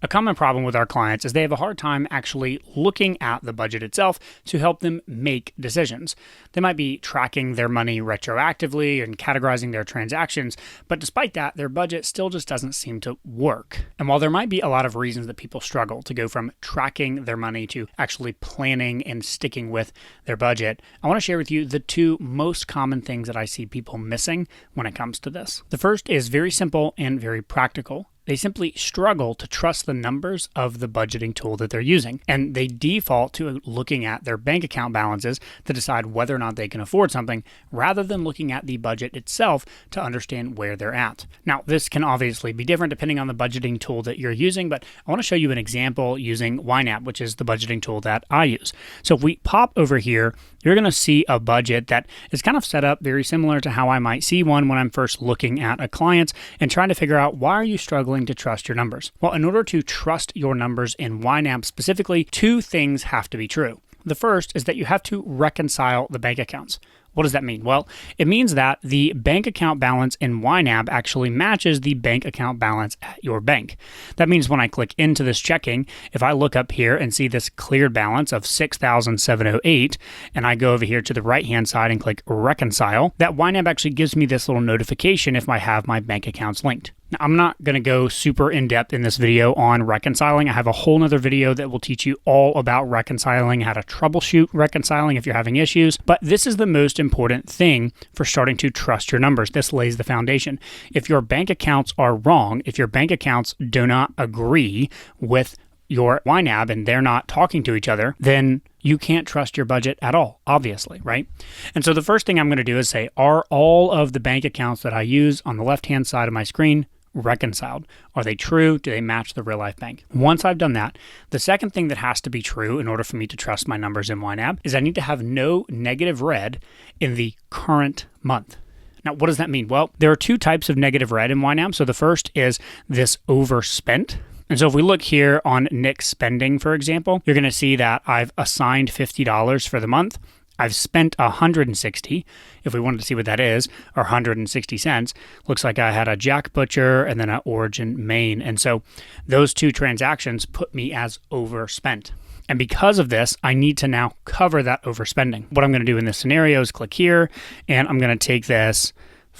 A common problem with our clients is they have a hard time actually looking at the budget itself to help them make decisions. They might be tracking their money retroactively and categorizing their transactions, but despite that, their budget still just doesn't seem to work. And while there might be a lot of reasons that people struggle to go from tracking their money to actually planning and sticking with their budget, I want to share with you the two most common things that I see people missing when it comes to this. The first is very simple and very practical. They simply struggle to trust the numbers of the budgeting tool that they're using, and they default to looking at their bank account balances to decide whether or not they can afford something, rather than looking at the budget itself to understand where they're at. Now, this can obviously be different depending on the budgeting tool that you're using, but I want to show you an example using YNAB, which is the budgeting tool that I use. So if we pop over here, you're going to see a budget that is kind of set up very similar to how I might see one when I'm first looking at a client and trying to figure out, why are you struggling to trust your numbers? Well, in order to trust your numbers in YNAB specifically, two things have to be true. The first is that you have to reconcile the bank accounts. What does that mean? Well, it means that the bank account balance in YNAB actually matches the bank account balance at your bank. That means when I click into this checking, if I look up here and see this cleared balance of $6,708, and I go over here to the right-hand side and click reconcile, that YNAB actually gives me this little notification if I have my bank accounts linked. Now, I'm not going to go super in-depth in this video on reconciling. I have a whole nother video that will teach you all about reconciling, how to troubleshoot reconciling if you're having issues. But this is the most important thing for starting to trust your numbers. This lays the foundation. If your bank accounts are wrong, if your bank accounts do not agree with your YNAB and they're not talking to each other, then you can't trust your budget at all, obviously, right? And so the first thing I'm going to do is say, are all of the bank accounts that I use on the left-hand side of my screen reconciled? Are they true? Do they match the real life bank? Once I've done that, the second thing that has to be true in order for me to trust my numbers in YNAB is I need to have no negative red in the current month. Now, what does that mean? Well, there are two types of negative red in YNAB. So the first is this overspent. And so if we look here on Nick's spending, for example, you're going to see that I've assigned $50 for the month. I've spent $160, if we wanted to see what that is, or 160 cents. Looks like I had a Jack Butcher and then an Origin Main. And so those two transactions put me as overspent. And because of this, I need to now cover that overspending. What I'm going to do in this scenario is click here, and I'm going to take this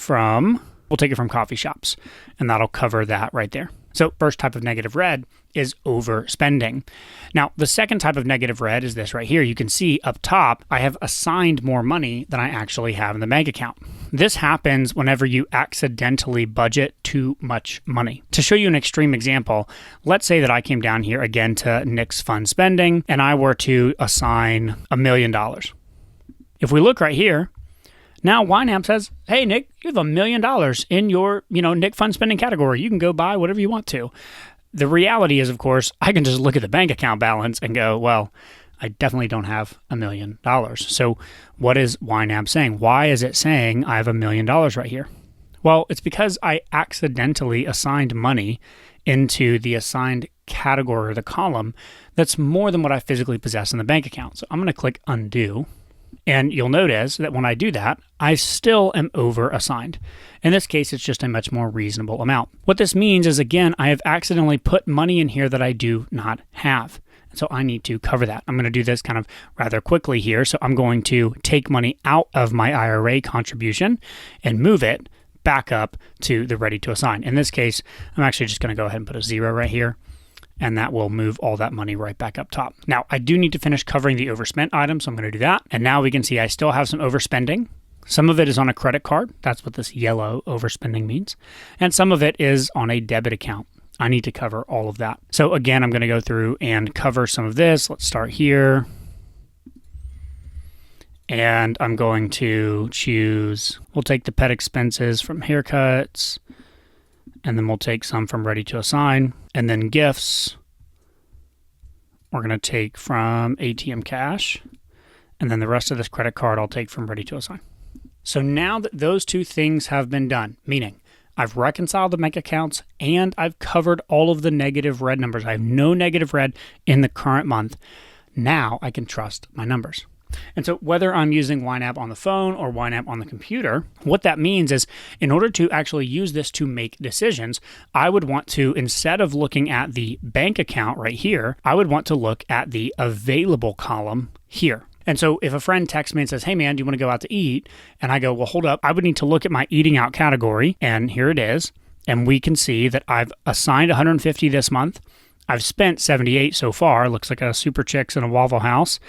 we'll take it from coffee shops, and that'll cover that right there. So first type of negative red is overspending. Now, the second type of negative red is this right here. You can see up top, I have assigned more money than I actually have in the bank account. This happens whenever you accidentally budget too much money. To show you an extreme example, let's say that I came down here again to Nick's fund spending and I were to assign $1 million. If we look right here, now YNAB says, hey, Nick, you have $1 million in your, Nick fund spending category. You can go buy whatever you want to. The reality is, of course, I can just look at the bank account balance and go, well, I definitely don't have $1 million. So what is YNAB saying? Why is it saying I have $1 million right here? Well, it's because I accidentally assigned money into the assigned category or the column that's more than what I physically possess in the bank account. So I'm going to click undo. And you'll notice that when I do that, I still am over assigned. In this case, it's just a much more reasonable amount. What this means is, again, I have accidentally put money in here that I do not have. And so I need to cover that. I'm going to do this kind of rather quickly here. So I'm going to take money out of my IRA contribution and move it back up to the ready to assign. In this case, I'm actually just going to go ahead and put a 0 right here. And that will move all that money right back up top. Now, I do need to finish covering the overspent item, so I'm going to do that. And now we can see I still have some overspending. Some of it is on a credit card. That's what this yellow overspending means. And some of it is on a debit account. I need to cover all of that. So again, I'm going to go through and cover some of this. Let's start here. And I'm going to choose, we'll take the pet expenses from haircuts, and then we'll take some from ready to assign, and then gifts. We're going to take from ATM cash, and then the rest of this credit card I'll take from ready to assign. So now that those two things have been done, meaning I've reconciled the bank accounts and I've covered all of the negative red numbers. I have no negative red in the current month. Now I can trust my numbers. And so whether I'm using YNAB on the phone or YNAB on the computer, what that means is in order to actually use this to make decisions, I would want to, instead of looking at the bank account right here, I would want to look at the available column here. And so if a friend texts me and says, hey man, do you want to go out to eat? And I go, well, hold up. I would need to look at my eating out category. And here it is. And we can see that I've assigned 150 this month. I've spent 78 so far. Looks like a Super Chicks and a Waffle House.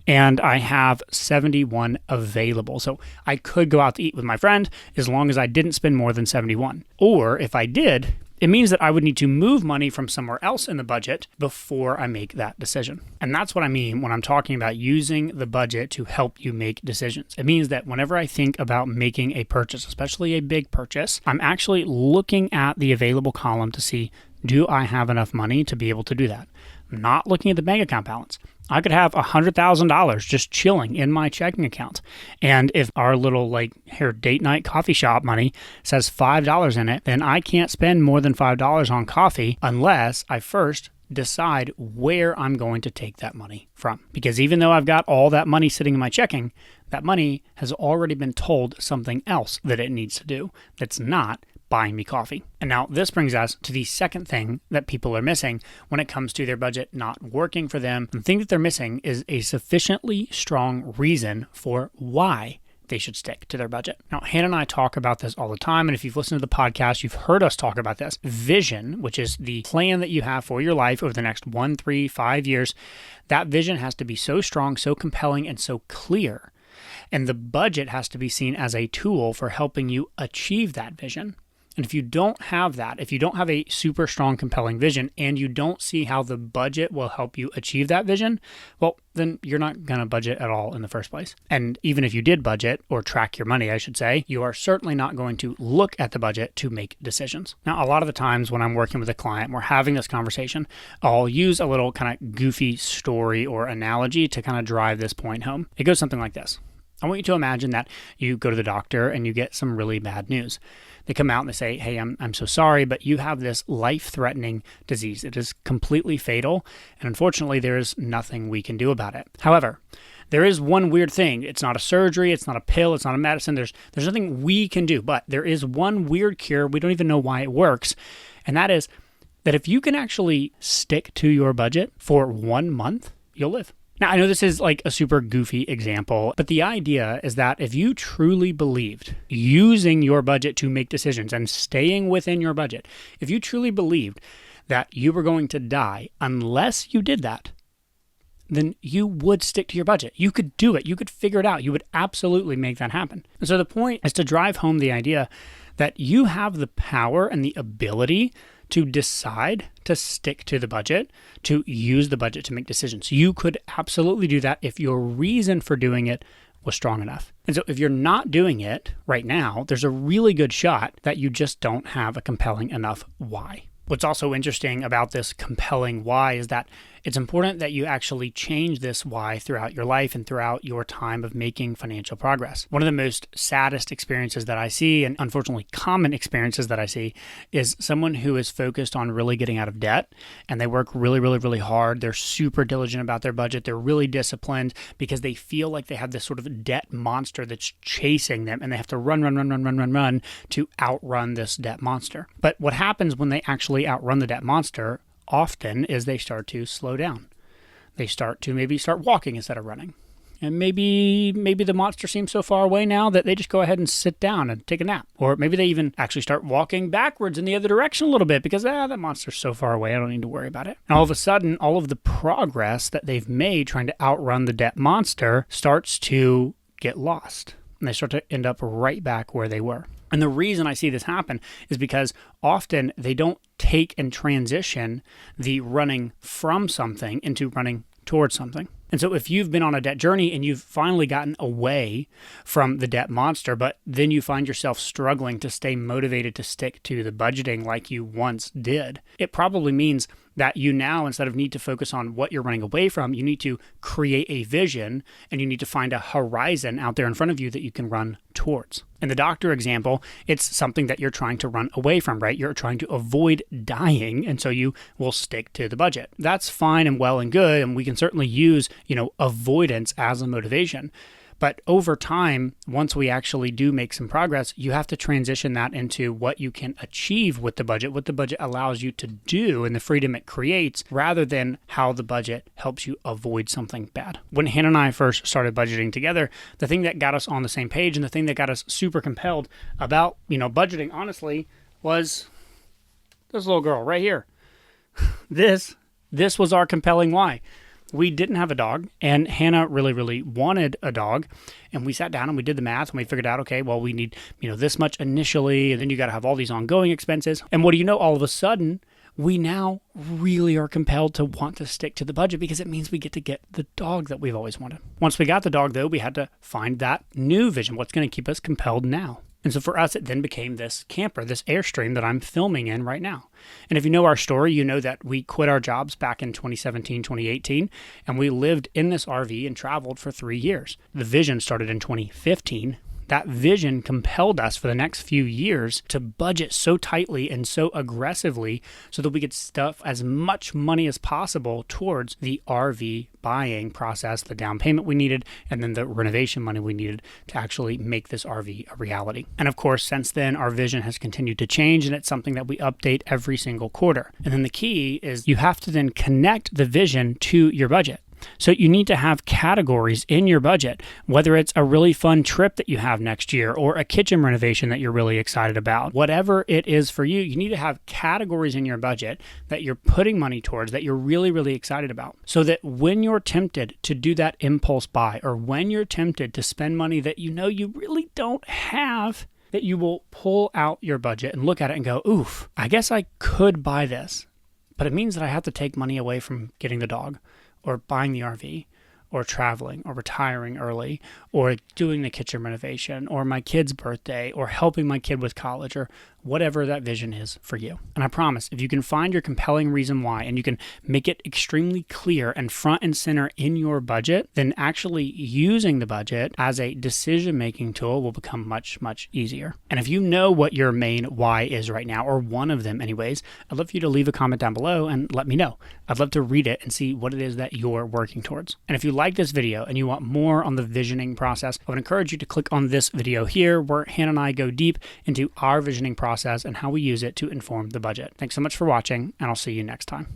And I have 71 available. So I could go out to eat with my friend as long as I didn't spend more than 71. Or if I did, it means that I would need to move money from somewhere else in the budget before I make that decision. And that's what I mean when I'm talking about using the budget to help you make decisions. It means that whenever I think about making a purchase, especially a big purchase, I'm actually looking at the available column to see, do I have enough money to be able to do that? I'm not looking at the bank account balance. I could have $100,000 just chilling in my checking account. And if our little here date night coffee shop money says $5 in it, then I can't spend more than $5 on coffee unless I first decide where I'm going to take that money from. Because even though I've got all that money sitting in my checking, that money has already been told something else that it needs to do that's not buying me coffee. And now this brings us to the second thing that people are missing when it comes to their budget not working for them. The thing that they're missing is a sufficiently strong reason for why they should stick to their budget. Now, Hannah and I talk about this all the time, and if you've listened to the podcast, you've heard us talk about this. Vision, which is the plan that you have for your life over the next 1, 3, 5 years, that vision has to be so strong, so compelling, and so clear. And the budget has to be seen as a tool for helping you achieve that vision. And if you don't have that, if you don't have a super strong, compelling vision, and you don't see how the budget will help you achieve that vision, well, then you're not going to budget at all in the first place. And even if you did budget, or track your money, I should say, you are certainly not going to look at the budget to make decisions. Now, a lot of the times when I'm working with a client, we're having this conversation, I'll use a little kind of goofy story or analogy to kind of drive this point home. It goes something like this. I want you to imagine that you go to the doctor and you get some really bad news. They come out and they say, hey, I'm so sorry, but you have this life-threatening disease. It is completely fatal, and unfortunately, there is nothing we can do about it. However, there is one weird thing. It's not a surgery, it's not a pill, it's not a medicine. There's nothing we can do, but there is one weird cure. We don't even know why it works, and that is that if you can actually stick to your budget for 1 month, you'll live. Now, I know this is like a super goofy example, but the idea is that if you truly believed using your budget to make decisions and staying within your budget, if you truly believed that you were going to die unless you did that, then you would stick to your budget. You could do it. You could figure it out. You would absolutely make that happen. And so the point is to drive home the idea that you have the power and the ability to decide to stick to the budget, to use the budget to make decisions. You could absolutely do that if your reason for doing it was strong enough. And so if you're not doing it right now, there's a really good shot that you just don't have a compelling enough why. What's also interesting about this compelling why is that it's important that you actually change this why throughout your life and throughout your time of making financial progress. One of the most saddest experiences that I see, and unfortunately common experiences that I see, is someone who is focused on really getting out of debt, and they work really, really, really hard. They're super diligent about their budget. They're really disciplined because they feel like they have this sort of debt monster that's chasing them, and they have to run to outrun this debt monster. But what happens when they actually outrun the debt monster often is they start to slow down. They start walking instead of running. And maybe the monster seems so far away now that they just go ahead and sit down and take a nap. Or maybe they even actually start walking backwards in the other direction a little bit because that monster's so far away, I don't need to worry about it. And all of a sudden, all of the progress that they've made trying to outrun the debt monster starts to get lost. And they start to end up right back where they were. And the reason I see this happen is because often they don't take and transition the running from something into running towards something. And so if you've been on a debt journey and you've finally gotten away from the debt monster, but then you find yourself struggling to stay motivated to stick to the budgeting like you once did, it probably means that you now, instead of need to focus on what you're running away from, you need to create a vision and you need to find a horizon out there in front of you that you can run towards. In the doctor example, it's something that you're trying to run away from, right? You're trying to avoid dying, and so you will stick to the budget. That's fine and well and good, and we can certainly use, avoidance as a motivation. But over time, once we actually do make some progress, you have to transition that into what you can achieve with the budget, what the budget allows you to do and the freedom it creates, rather than how the budget helps you avoid something bad. When Hannah and I first started budgeting together, the thing that got us on the same page and the thing that got us super compelled about, budgeting, honestly, was this little girl right here. This was our compelling why. We didn't have a dog, and Hannah really, really wanted a dog. And we sat down and we did the math and we figured out, okay, well, we need, this much initially, and then you got to have all these ongoing expenses. And what do you know? All of a sudden, we now really are compelled to want to stick to the budget because it means we get to get the dog that we've always wanted. Once we got the dog, though, we had to find that new vision. What's going to keep us compelled now? And so for us, it then became this camper, this Airstream that I'm filming in right now. And if you know our story, you know that we quit our jobs back in 2017, 2018, and we lived in this RV and traveled for 3 years. The vision started in 2015. That vision compelled us for the next few years to budget so tightly and so aggressively so that we could stuff as much money as possible towards the RV buying process, the down payment we needed, and then the renovation money we needed to actually make this RV a reality. And of course, since then, our vision has continued to change, and it's something that we update every single quarter. And then the key is you have to then connect the vision to your budget. So you need to have categories in your budget, whether it's a really fun trip that you have next year or a kitchen renovation that you're really excited about. Whatever it is for you, you need to have categories in your budget that you're putting money towards that you're really, really excited about. So that when you're tempted to do that impulse buy, or when you're tempted to spend money that you really don't have, that you will pull out your budget and look at it and go, oof, I guess I could buy this, but it means that I have to take money away from getting the dog, or buying the RV, or traveling, or retiring early, or doing the kitchen renovation, or my kid's birthday, or helping my kid with college, or whatever that vision is for you. And I promise, if you can find your compelling reason why, and you can make it extremely clear and front and center in your budget, then actually using the budget as a decision-making tool will become much, much easier. And if you know what your main why is right now, or one of them anyways, I'd love for you to leave a comment down below and let me know. I'd love to read it and see what it is that you're working towards. And if you like this video and you want more on the visioning process, I would encourage you to click on this video here where Hannah and I go deep into our visioning process and how we use it to inform the budget. Thanks so much for watching, and I'll see you next time.